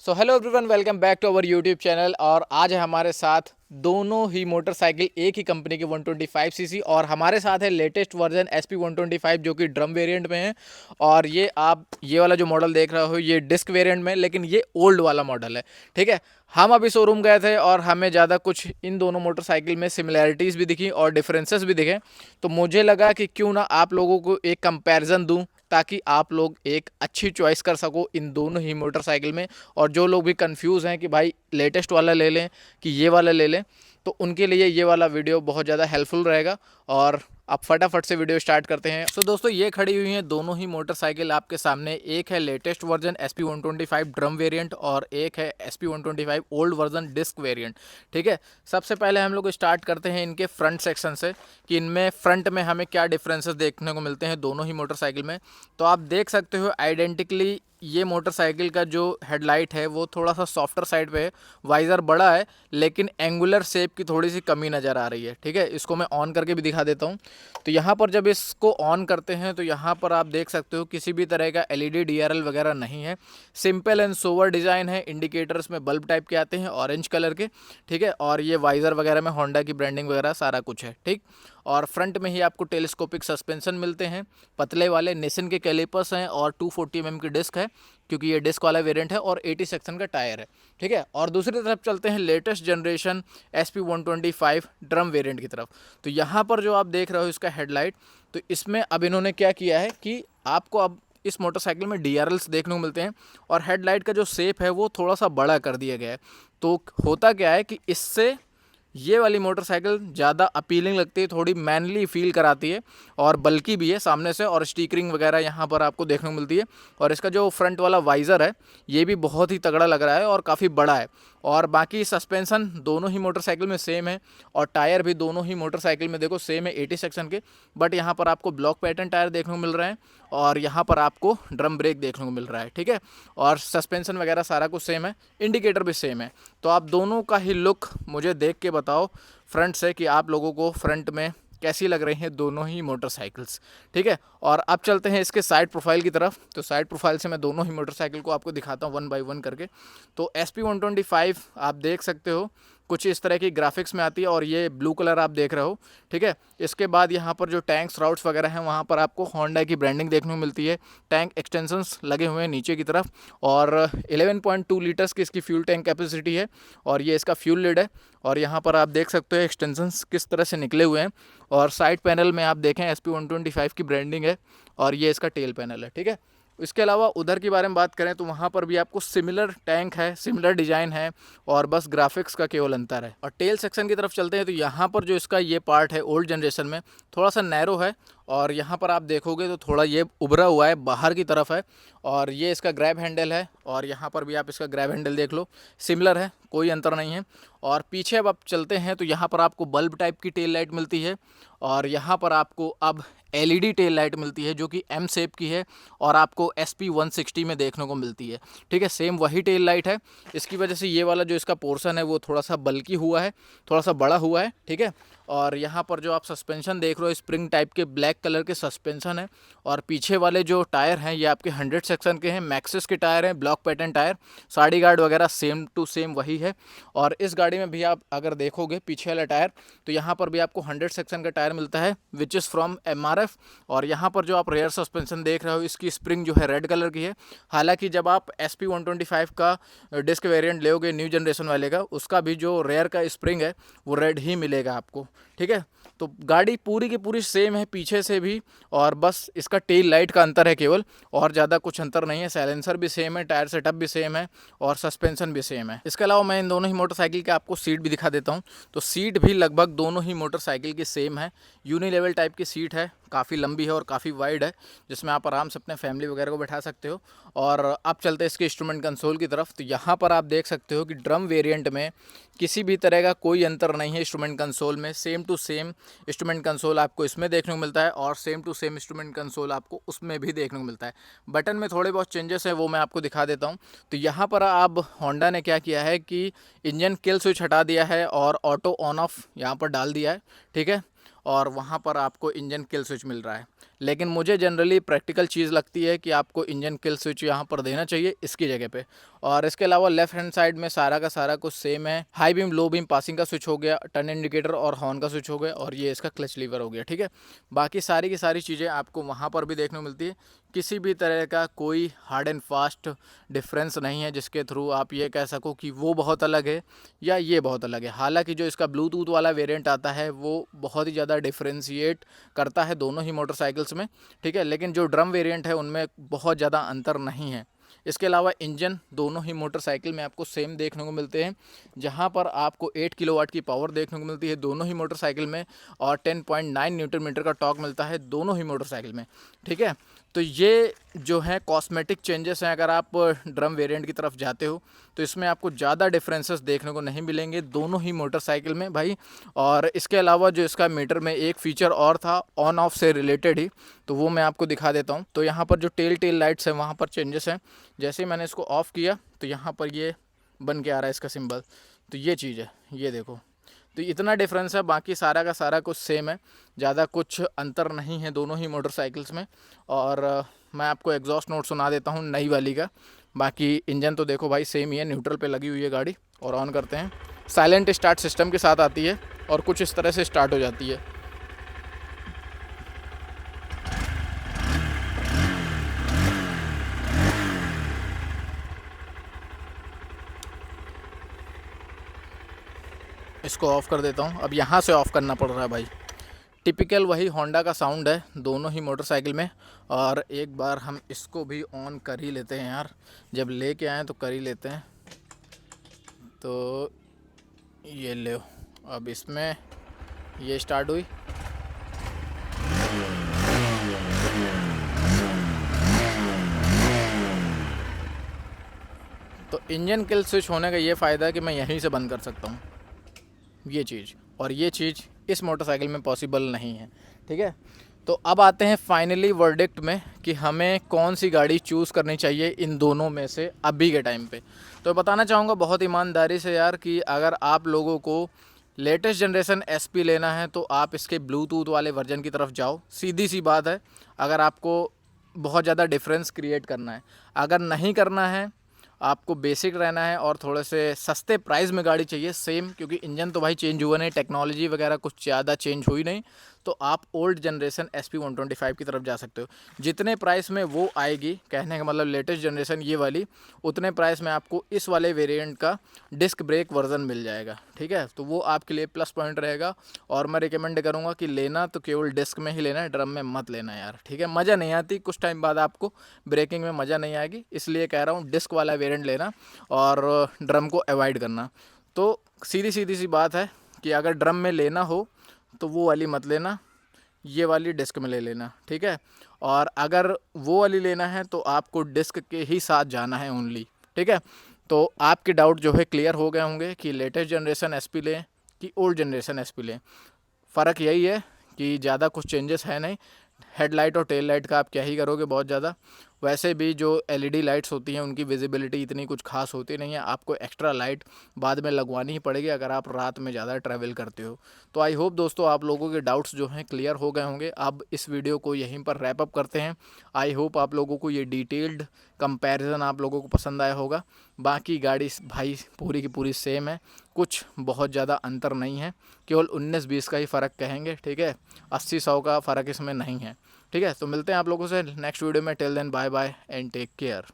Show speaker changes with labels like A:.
A: So hello everyone, welcome back to our YouTube channel. और आज है हमारे साथ दोनों ही मोटरसाइकिल एक ही कंपनी की 125 सीसी, और हमारे साथ है लेटेस्ट वर्जन SP 125 जो कि ड्रम वेरिएंट में है। और ये आप ये वाला जो मॉडल देख रहे हो ये डिस्क वेरिएंट में, लेकिन ये ओल्ड वाला मॉडल है। ठीक है, हम अभी शोरूम गए थे और हमें ज़्यादा कुछ इन दोनों मोटरसाइकिल में सिमिलैरिटीज़ भी दिखी और डिफरेंसेस भी दिखे। तो मुझे लगा कि क्यों ना आप लोगों को एक कंपैरिजन दूं, ताकि आप लोग एक अच्छी चॉइस कर सको इन दोनों ही मोटरसाइकिल में। और जो लोग भी कंफ्यूज हैं कि भाई लेटेस्ट वाला ले लें कि ये वाला ले लें, तो उनके लिए ये वाला वीडियो बहुत ज़्यादा हेल्पफुल रहेगा। और आप फटाफट से वीडियो स्टार्ट करते हैं। तो दोस्तों, ये खड़ी हुई हैं दोनों ही मोटरसाइकिल आपके सामने। एक है latest version SP 125 drum variant और एक है SP 125 old version disc variant. ठीक है, सबसे पहले हम लोग स्टार्ट करते हैं इनके फ्रंट सेक्शन से कि इनमें फ्रंट में हमें क्या डिफरेंसेस देखने को मिलते हैं दोनों ही मोटरसाइकिल में। तो आप देख सकते हो आइडेंटिकली ये मोटरसाइकिल का जो हेडलाइट है वो थोड़ा सा सॉफ्टर साइड पे है। वाइज़र बड़ा है लेकिन एंगुलर शेप की थोड़ी सी कमी नज़र आ रही है। ठीक है, इसको मैं ऑन करके भी दिखा देता हूँ। तो यहाँ पर जब इसको ऑन करते हैं तो यहाँ पर आप देख सकते हो किसी भी तरह का LED DRL वगैरह नहीं है। सिंपल एंड सोवर डिज़ाइन है। इंडिकेटर्स में बल्ब टाइप के आते हैं ऑरेंज कलर के। ठीक है, और ये वाइज़र वगैरह में होंडा की ब्रांडिंग वगैरह सारा कुछ है। ठीक, और फ्रंट में ही आपको टेलीस्कोपिक सस्पेंशन मिलते हैं, पतले वाले निसिन के कैलिपर्स हैं और 240 mm की डिस्क है, क्योंकि ये डिस्क वाला वेरिएंट है, और 80 सेक्शन का टायर है। ठीक है, और दूसरी तरफ चलते हैं latest generation SP 125 drum variant की तरफ। तो यहाँ पर जो आप देख रहे हो इसका हेडलाइट, तो इसमें अब इन्होंने क्या किया है कि आपको अब इस मोटरसाइकिल में DRLs देखने को मिलते हैं, और हेडलाइट का जो शेप है वो थोड़ा सा बड़ा कर दिया गया है। तो होता क्या है कि इससे ये वाली मोटरसाइकिल ज़्यादा अपीलिंग लगती है, थोड़ी मैनली फील कराती है, और बल्कि भी है सामने से, और स्टिकरिंग वगैरह यहाँ पर आपको देखने को मिलती है। और इसका जो फ्रंट वाला वाइज़र है ये भी बहुत ही तगड़ा लग रहा है और काफ़ी बड़ा है। और बाकी सस्पेंशन दोनों ही मोटरसाइकिल में सेम है, और टायर भी दोनों ही मोटरसाइकिल में देखो सेम है 80 सेक्शन के। बट यहाँ पर आपको ब्लॉक पैटर्न टायर देखने को मिल रहे हैं, और यहाँ पर आपको ड्रम ब्रेक देखने को मिल रहा है। ठीक है, और सस्पेंशन वगैरह सारा कुछ सेम है, इंडिकेटर भी सेम है। तो आप दोनों का ही लुक मुझे देख के बताओ फ्रंट से कि आप लोगों को फ्रंट में कैसी लग रही हैं दोनों ही मोटरसाइकिल्स। ठीक है, और अब चलते हैं इसके साइड प्रोफाइल की तरफ। तो साइड प्रोफाइल से मैं दोनों ही मोटरसाइकिल को आपको दिखाता हूँ 1 बाय 1 करके। तो SP 125 आप देख सकते हो कुछ इस तरह की ग्राफिक्स में आती है, और ये ब्लू कलर आप देख रहे हो। ठीक है, इसके बाद यहाँ पर जो टैंक्स राउट्स वगैरह हैं वहाँ पर आपको होंडा की ब्रांडिंग देखने को मिलती है। टैंक एक्सटेंशंस लगे हुए हैं नीचे की तरफ, और 11.2 लीटर्स की इसकी फ्यूल टैंक कैपेसिटी है, और ये इसका फ्यूल लिड है। और यहाँ पर आप देख सकते हो एक्सटेंशंस किस तरह से निकले हुए हैं। और साइड पैनल में आप देखें SP 125 की ब्रांडिंग है, और ये इसका टेल पैनल है। ठीक है, इसके अलावा उधर के बारे में बात करें तो वहाँ पर भी आपको सिमिलर टैंक है, सिमिलर डिज़ाइन है, और बस ग्राफिक्स का केवल अंतर है। और टेल सेक्शन की तरफ चलते हैं तो यहाँ पर जो इसका ये पार्ट है ओल्ड जनरेशन में थोड़ा सा नैरो है, और यहाँ पर आप देखोगे तो थोड़ा ये उभरा हुआ है, बाहर की तरफ है। और ये इसका ग्रैब हैंडल है, और यहाँ पर भी आप इसका ग्रैब हैंडल देख लो, सिमिलर है, कोई अंतर नहीं है। और पीछे अब आप चलते हैं तो यहाँ पर आपको बल्ब टाइप की टेल लाइट मिलती है, और यहाँ पर आपको अब LED टेल लाइट मिलती है जो कि M शेप की है, और आपको SP 160 में देखने को मिलती है। ठीक है, सेम वही टेल लाइट है। इसकी वजह से ये वाला जो इसका पोर्शन है वो थोड़ा सा बल्कि हुआ है, थोड़ा सा बड़ा हुआ है। ठीक है, और यहाँ पर जो आप सस्पेंशन देख रहे हो स्प्रिंग टाइप के ब्लैक कलर के सस्पेंशन है, और पीछे वाले जो टायर हैं ये आपके 100 सेक्शन के हैं, मैक्सिस के टायर हैं, block pattern tyre, sari guard वगैरह सेम टू सेम वही है। और इस गाड़ी में भी आप अगर देखोगे पीछे वाला टायर, तो यहाँ पर भी आपको 100 सेक्शन का टायर मिलता है विच इज़ फ्रॉम MRF। और यहाँ पर जो आप रेयर सस्पेंशन देख रहे हो इसकी स्प्रिंग जो है रेड कलर की है। हालांकि जब आप SP 125 का डिस्क वेरिएंट लोगे न्यू जनरेशन वाले का, उसका भी जो रेयर का स्प्रिंग है वो रेड ही मिलेगा आपको। ठीक है, तो गाड़ी पूरी की पूरी सेम है पीछे से भी, और बस इसका टेल लाइट का अंतर है केवल, और ज़्यादा कुछ अंतर नहीं है। साइलेंसर भी सेम है, टायर सेटअप भी सेम है, और सस्पेंशन भी सेम है। इसके अलावा मैं इन दोनों ही मोटरसाइकिल के आपको सीट भी दिखा देता हूँ। तो सीट भी लगभग दोनों ही मोटरसाइकिल की सेम है, यूनिलेवल टाइप की सीट है, काफ़ी लंबी है और काफ़ी वाइड है, जिसमें आप आराम से अपने फैमिली वगैरह को बैठा सकते हो। और अब चलते हैं इसके इंस्ट्रूमेंट कंसोल की तरफ। तो यहाँ पर आप देख सकते हो कि ड्रम वेरिएंट में किसी भी तरह का कोई अंतर नहीं है इंस्ट्रूमेंट कंसोल में। Same to same instrument console आपको इसमें देखने को मिलता है, और same to same instrument console आपको उसमें भी देखने को मिलता है। बटन में थोड़े बहुत चेंजेस हैं, वो मैं आपको दिखा देता हूँ। तो यहाँ पर अब होंडा ने क्या किया है कि इंजन किल स्विच हटा दिया है, और ऑटो ऑन ऑफ यहाँ पर डाल दिया है। ठीक है, और वहाँ पर आपको इंजन किल स्विच मिल रहा है। लेकिन मुझे जनरली प्रैक्टिकल चीज़ लगती है कि आपको इंजन किल स्विच यहाँ पर देना चाहिए इसकी जगह पे। और इसके अलावा लेफ्ट हैंड साइड में सारा का सारा कुछ सेम है। High beam, low beam, passing का स्विच हो गया, टर्न इंडिकेटर और हॉर्न का स्विच हो गया, और ये इसका क्लच लीवर हो गया, ठीक है। बाकी सारी की सारी चीज़ें आपको वहाँ पर भी देखने को मिलती है। किसी भी तरह का कोई हार्ड एंड फास्ट डिफरेंस नहीं है जिसके थ्रू आप ये कह सको कि वो बहुत अलग है या ये बहुत अलग है। हालांकि जो इसका ब्लूटूथ वाला वेरिएंट आता है वो बहुत ही ज़्यादा डिफ्रेंशिएट करता है दोनों ही मोटरसाइकिल्स में, ठीक है। लेकिन जो ड्रम वेरिएंट है उनमें बहुत ज़्यादा अंतर नहीं है। इसके अलावा इंजन दोनों ही मोटरसाइकिल में आपको सेम देखने को मिलते हैं, जहां पर आपको 8 किलोवाट की पावर देखने को मिलती है दोनों ही मोटरसाइकिल में, और 10.9 न्यूटन मीटर का टॉर्क मिलता है दोनों ही मोटरसाइकिल में, ठीक है। तो ये जो है कॉस्मेटिक चेंजेस हैं। अगर आप ड्रम वेरिएंट की तरफ जाते हो तो इसमें आपको ज़्यादा डिफरेंसेस देखने को नहीं मिलेंगे दोनों ही मोटरसाइकिल में भाई। और इसके अलावा जो इसका मीटर में एक फ़ीचर और था ऑन ऑफ से रिलेटेड ही, तो वो मैं आपको दिखा देता हूँ। तो यहाँ पर जो टेल लाइट्स हैं वहाँ पर चेंजेस हैं। जैसे ही मैंने इसको ऑफ़ किया तो यहाँ पर ये बन के आ रहा है इसका सिंबल, तो ये चीज़ है, ये देखो। तो इतना डिफरेंस है, बाकी सारा का सारा कुछ सेम है, ज़्यादा कुछ अंतर नहीं है दोनों ही मोटरसाइकिल्स में। और मैं आपको एग्जॉस्ट नोट सुना देता हूँ नई वाली का। बाकी इंजन तो देखो भाई सेम ही है, न्यूट्रल पे लगी हुई है गाड़ी। और ऑन करते हैं, साइलेंट स्टार्ट सिस्टम के साथ आती है और कुछ इस तरह से स्टार्ट हो जाती है। इसको ऑफ़ कर देता हूँ। अब यहाँ से ऑफ़ करना पड़ रहा है भाई। टिपिकल वही होंडा का साउंड है दोनों ही मोटरसाइकिल में। और एक बार हम इसको भी ऑन कर ही लेते हैं यार, जब लेके आए तो कर ही लेते हैं। तो ये ले, अब इसमें ये स्टार्ट हुई। तो इंजन किल स्विच होने का ये फ़ायदा है कि मैं यहीं से बंद कर सकता हूँ ये चीज़, और ये चीज़ इस मोटरसाइकिल में पॉसिबल नहीं है, ठीक है। तो अब आते हैं फाइनली वर्डिक्ट में कि हमें कौन सी गाड़ी चूज़ करनी चाहिए इन दोनों में से अभी के टाइम पे। तो बताना चाहूँगा बहुत ईमानदारी से यार कि अगर आप लोगों को लेटेस्ट जनरेशन एसपी लेना है तो आप इसके ब्लूटूथ वाले वर्जन की तरफ जाओ, सीधी सी बात है। अगर आपको बहुत ज़्यादा डिफरेंस क्रिएट करना है, अगर नहीं करना है, आपको बेसिक रहना है और थोड़े से सस्ते प्राइस में गाड़ी चाहिए सेम, क्योंकि इंजन तो भाई चेंज हुआ नहीं, टेक्नोलॉजी वगैरह कुछ ज़्यादा चेंज हुई नहीं, तो आप ओल्ड जनरेशन SP 125 की तरफ जा सकते हो। जितने प्राइस में वो आएगी, कहने का मतलब लेटेस्ट जनरेशन ये वाली, उतने प्राइस में आपको इस वाले वेरिएंट का डिस्क ब्रेक वर्जन मिल जाएगा, ठीक है। तो वो आपके लिए प्लस पॉइंट रहेगा। और मैं रिकमेंड करूँगा कि लेना तो केवल डिस्क में ही लेना है, ड्रम में मत लेना यार, ठीक है। मज़ा नहीं आती, कुछ टाइम बाद आपको ब्रेकिंग में मज़ा नहीं आएगी, इसलिए कह रहा हूँ डिस्क वाला वेरिएंट लेना और ड्रम को अवॉइड करना। तो सीधी सी बात है कि अगर ड्रम में लेना हो तो वो वाली मत लेना, ये वाली डिस्क में ले लेना, ठीक है। और अगर वो वाली लेना है तो आपको डिस्क के ही साथ जाना है ओनली, ठीक है। तो आपके डाउट जो है क्लियर हो गए होंगे कि लेटेस्ट जनरेशन एसपी लें कि ओल्ड जनरेशन एसपी लें। फ़र्क यही है कि ज़्यादा कुछ चेंजेस है नहीं। हेडलाइट और टेल लाइट का आप क्या ही करोगे बहुत ज़्यादा, वैसे भी जो LED लाइट्स होती हैं उनकी विजिबिलिटी इतनी कुछ खास होती नहीं है, आपको एक्स्ट्रा लाइट बाद में लगवानी ही पड़ेगी अगर आप रात में ज़्यादा ट्रैवल करते हो। तो आई होप दोस्तों आप लोगों के डाउट्स जो हैं क्लियर हो गए होंगे। अब इस वीडियो को यहीं पर रैप अप करते हैं। आई होप आप लोगों को ये डिटेल्ड कंपैरिजन आप लोगों को पसंद आया होगा। बाकी गाड़ी भाई पूरी की पूरी सेम है, कुछ बहुत ज़्यादा अंतर नहीं है, केवल 19-20 का ही फ़र्क कहेंगे, ठीक है। 80-100 का फ़र्क इसमें नहीं है, ठीक है। तो मिलते हैं आप लोगों से नेक्स्ट वीडियो में। Till then bye bye and take care.